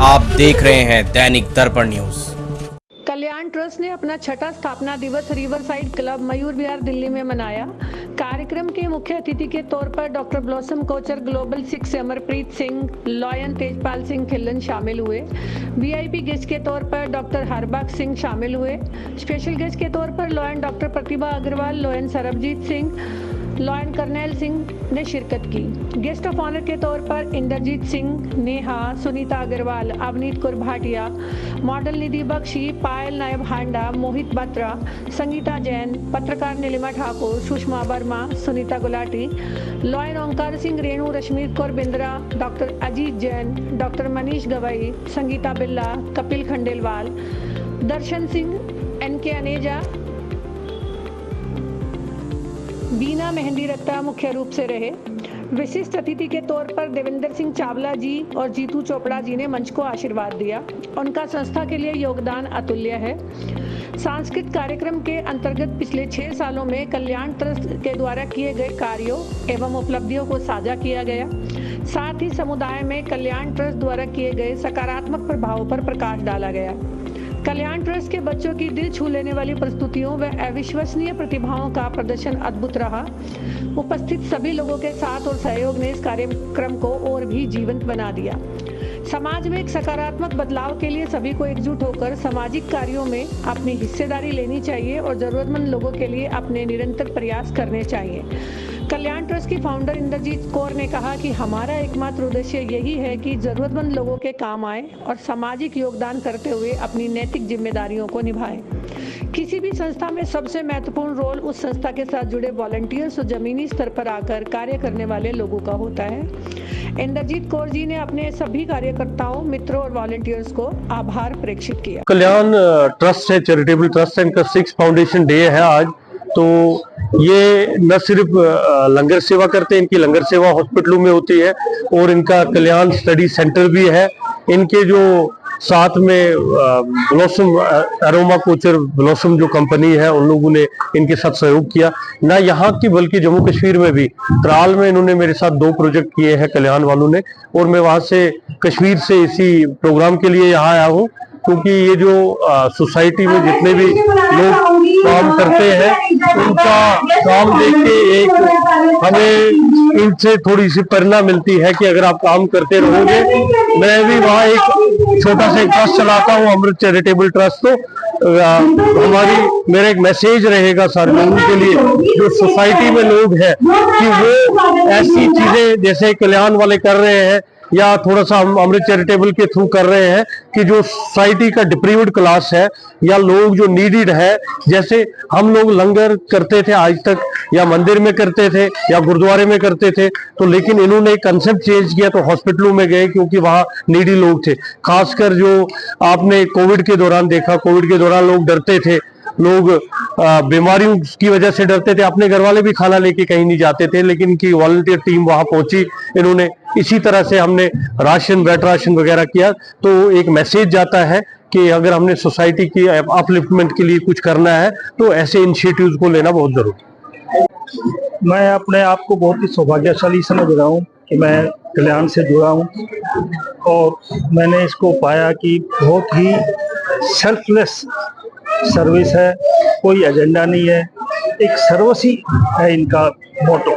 आप देख रहे हैं दैनिक दर्पण न्यूज। कल्याण ट्रस्ट ने अपना छठा स्थापना दिवस river side club Mayur Vihar Delhi में मनाया। कार्यक्रम के मुख्य अतिथि के तौर पर doctor Blossom Kochhar global 6 Amarpreet Singh, lion Tejpal Singh Khillan शामिल हुए। वीआईपी गेस्ट के तौर पर डॉक्टर हरबख्श सिंह शामिल हुए। स्पेशल गेस्ट के तौर पर लॉयन डॉक्टर प्रतिभा अग्रवाल, लॉयन सरबजीत सिंह, लॉयन कर्नैल सिंह ने शिरकत की। गेस्ट ऑफ ऑनर के तौर पर इंद्रजीत सिंह, नेहा, सुनीता अग्रवाल, अवनीत कौर भाटिया, मॉडल निधि बख्शी, पायल नायब हांडा, मोहित बत्रा, संगीता जैन, पत्रकार नीलिमा ठाकुर, सुषमा वर्मा, सुनीता गुलाटी, लॉयन ओंकार सिंह, रेणु रश्मीत कौर बिंद्रा, डॉक्टर अजीत जैन, डॉक्टर मनीष गवई, संगीता बिल्ला, कपिल खंडेलवाल, दर्शन सिंह, एनके अनेजा, बीना मेहंदी रत्ता मुख्य रूप से रहे। विशिष्ट अतिथि के तौर पर देवेंद्र सिंह चावला जी और जीतू चोपड़ा जी ने मंच को आशीर्वाद दिया। उनका संस्था के लिए योगदान अतुल्य है। सांस्कृतिक कार्यक्रम के अंतर्गत पिछले 6 सालों में कल्याण ट्रस्ट के द्वारा किए गए कार्यों एवं उपलब्धियों को साझा किया गया। साथ ही समुदाय में कल्याण ट्रस्ट द्वारा किए गए सकारात्मक प्रभावों पर प्रकाश डाला गया। कल्याण ट्रस्ट के बच्चों की दिल छू लेने वाली प्रस्तुतियों व अविश्वसनीय प्रतिभाओं का प्रदर्शन अद्भुत रहा। उपस्थित सभी लोगों के साथ और सहयोग ने इस कार्यक्रम को और भी जीवंत बना दिया। समाज में एक सकारात्मक बदलाव के लिए सभी को एकजुट होकर सामाजिक कार्यों में अपनी हिस्सेदारी लेनी चाहिए और जरूरतमंद लोगों के लिए अपने निरंतर प्रयास करने चाहिए। कल्याण ट्रस्ट की फाउंडर इंद्रजीत कौर ने कहा कि हमारा एकमात्र उद्देश्य यही है कि जरूरतमंद लोगों के काम आए और सामाजिक योगदान करते हुए अपनी नैतिक जिम्मेदारियों को निभाएं। किसी भी संस्था में सबसे महत्वपूर्ण रोल उस संस्था के साथ जुड़े वॉलंटियर्स और जमीनी स्तर पर आकर कार्य करने वाले लोगों का होता है। इंद्रजीत कौर जी ने अपने सभी कार्यकर्ताओं, मित्रों और वॉलंटियर्स को आभार प्रेषित किया। कल्याण ट्रस्ट है, चैरिटेबल ट्रस्ट है, इनका 6th फाउंडेशन डे है आज। तो ये न सिर्फ लंगर सेवा करते हैं, इनकी लंगर सेवा हॉस्पिटलों में होती है और इनका कल्याण स्टडी सेंटर भी है। इनके जो साथ में ब्लॉसम अरोमा कोचर ब्लॉसम जो कंपनी है, उन लोगों ने इनके साथ सहयोग किया। ना यहाँ की बल्कि जम्मू कश्मीर में भी त्राल में इन्होंने मेरे साथ 2 प्रोजेक्ट किए हैं कल्याण वालों ने, और मैं वहां से कश्मीर से इसी प्रोग्राम के लिए यहाँ आया हूँ, क्योंकि ये जो सोसाइटी में जितने भी लोग काम करते हैं उनका काम देख के एक हमें इनसे थोड़ी सी प्रेरणा मिलती है कि अगर आप काम करते रहोगे। मैं भी वहाँ एक छोटा सा ट्रस्ट चलाता हूँ, अमृत चैरिटेबल ट्रस्ट। तो मेरा एक मैसेज रहेगा सारे लोगों के लिए जो सोसाइटी में लोग हैं कि वो ऐसी चीजें जैसे कल्याण वाले कर रहे हैं या थोड़ा सा हम अमृत चैरिटेबल के थ्रू कर रहे हैं कि जो सोसाइटी का डिप्रीव्ड क्लास है या लोग जो नीडेड है, जैसे हम लोग लंगर करते थे आज तक या मंदिर में करते थे या गुरुद्वारे में करते थे, तो लेकिन इन्होंने कंसेप्ट चेंज किया तो हॉस्पिटलों में गए, क्योंकि वहां नीडी लोग थे। खासकर जो आपने कोविड के दौरान देखा, कोविड के दौरान लोग डरते थे, लोग बीमारियों की वजह से डरते थे, अपने घर वाले भी खाना लेके कहीं नहीं जाते थे, लेकिन इनकी वॉलंटियर टीम वहां पहुंची। इन्होंने इसी तरह से हमने राशन, वेट राशन वगैरह किया। तो एक मैसेज जाता है कि अगर हमने सोसाइटी की अपलिफ्टमेंट के लिए कुछ करना है तो ऐसे इनिशिएटिव्स को लेना बहुत जरूरी है। मैं अपने आप को बहुत ही सौभाग्यशाली समझ रहा हूँ कि मैं कल्याण से जुड़ा हूँ और मैंने इसको पाया कि बहुत ही सेल्फलेस सर्विस है, कोई एजेंडा नहीं है, एक सर्वसी है इनका मोटो।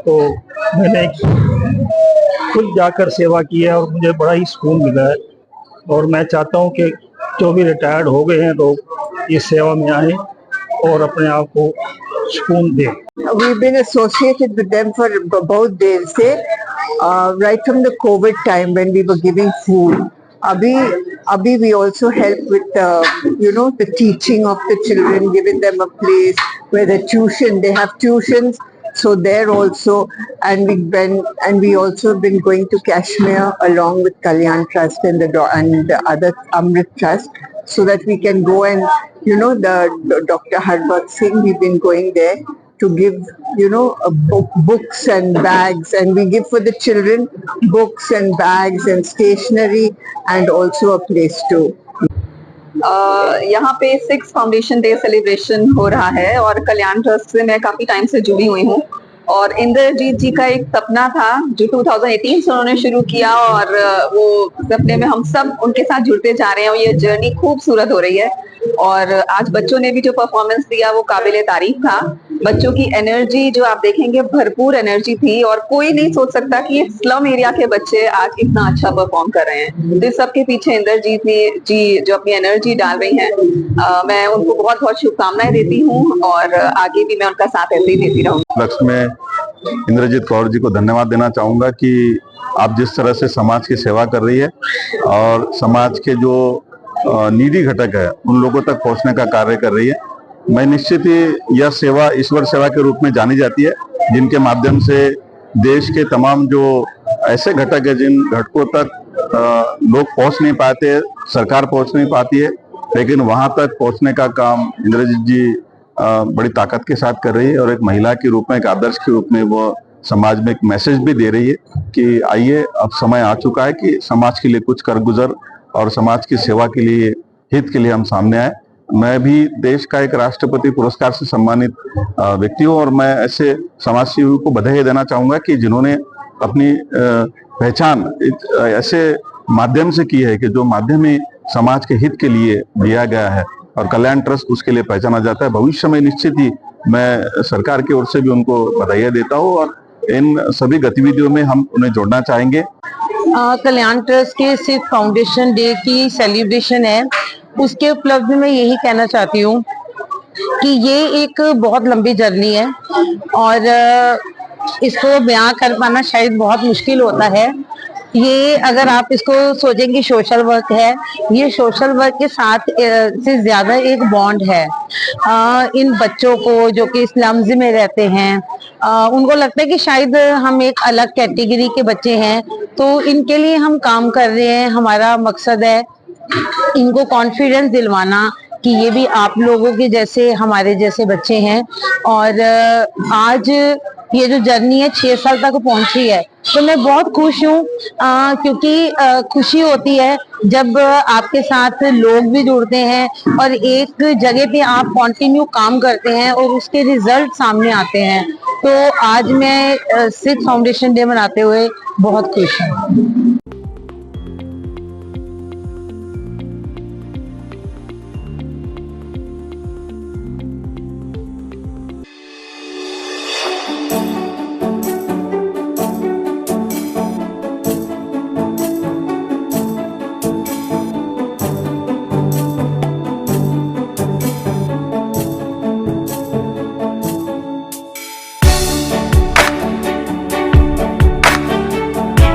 तो मैंने खुद जाकर सेवा की है और मुझे बड़ा ही सुकून मिला है और मैं चाहता हूं कि जो भी रिटायर्ड हो गए हैं लोग इस सेवा में आए और अपने आप को सुकून दें। We've been associated with them for बहुत देर से, right from the COVID time when we were giving food. Abhi we also help with the teaching of the children, giving them a place where they have tuitions, so there also, and we also been going to Kashmir along with Kalyan Trust and the other Amrit Trust, so that we can go and the Dr. Harbakh Singh, we've been going there to give books and bags, and we give for the children books and bags and stationery and also a place to यहाँ पे 6 foundation day celebration हो रहा है और कल्याण trust से मैं काफी time से जुड़ी हुई हूँ और इंद्रजीत जी का एक सपना था जो 2018 से उन्होंने शुरू किया, और वो सपने में हम सब उनके साथ जुड़ते जा रहे हैं और ये जर्नी खूबसूरत हो रही है। और आज बच्चों ने भी जो परफॉर्मेंस दिया वो काबिले तारीफ था। बच्चों की एनर्जी जो आप देखेंगे, भरपूर एनर्जी थी, और कोई नहीं सोच सकता कि ये स्लम एरिया के बच्चे आज इतना अच्छा परफॉर्म कर रहे हैं। तो इस सबके पीछे इंद्रजीत जी जो अपनी एनर्जी डाल रही हैं, मैं उनको बहुत बहुत शुभकामनाएं देती हूँ, और आगे भी मैं उनका साथ ऐसे ही देती रहूंगी। लक्ष्य में इंद्रजीत कौर जी को धन्यवाद देना चाहूंगा कि आप जिस तरह से समाज की सेवा कर रही है और समाज के जो नीडी घटक है उन लोगों तक पहुंचने का कार्य कर रही है। मैं निश्चित ही यह सेवा ईश्वर सेवा के रूप में जानी जाती है, जिनके माध्यम से देश के तमाम जो ऐसे घटक है जिन घटकों तक लोग पहुंच नहीं पाते, सरकार पहुंच नहीं पाती है, लेकिन वहां तक पहुंचने का काम इंद्रजीत जी बड़ी ताकत के साथ कर रही है। और एक महिला के रूप में, एक आदर्श के रूप में वो समाज में एक मैसेज भी दे रही है कि आइए, अब समय आ चुका है कि समाज के लिए कुछ कर गुजर और समाज की सेवा के लिए, हित के लिए हम सामने आए। मैं भी देश का एक राष्ट्रपति पुरस्कार से सम्मानित व्यक्ति हूँ, और मैं ऐसे समाज सेवियों को बधाई देना चाहूंगा कि जिन्होंने अपनी पहचान एक ऐसे माध्यम से की है कि जो माध्यम ही समाज के हित के लिए दिया गया है, और कल्याण ट्रस्ट उसके लिए पहचाना जाता है। भविष्य में निश्चित ही मैं सरकार की ओर से भी उनको बधाई देता हूँ, और इन सभी गतिविधियों में हम उन्हें जोड़ना चाहेंगे। कल्याण ट्रस्ट के सिर्फ फाउंडेशन डे की सेलिब्रेशन है, उसके उपलब्ध में यही कहना चाहती हूँ कि ये एक बहुत लंबी जर्नी है, और इसको बयां कर पाना शायद बहुत मुश्किल होता है। ये अगर आप इसको सोचेंगे सोशल वर्क है, ये सोशल वर्क के साथ से ज्यादा एक बॉन्ड है। इन बच्चों को जो कि स्लम्स में रहते हैं, उनको लगता है कि शायद हम एक अलग कैटेगरी के बच्चे हैं, तो इनके लिए हम काम कर रहे हैं। हमारा मकसद है इनको कॉन्फिडेंस दिलवाना कि ये भी आप लोगों के जैसे, हमारे जैसे बच्चे हैं। और आज ये जो जर्नी है 6 साल तक पहुंची है, तो मैं बहुत खुश हूँ, क्योंकि खुशी होती है जब आपके साथ लोग भी जुड़ते हैं और एक जगह पे आप कंटिन्यू काम करते हैं और उसके रिजल्ट सामने आते हैं। तो आज मैं 6th फाउंडेशन डे मनाते हुए बहुत खुश हूँ।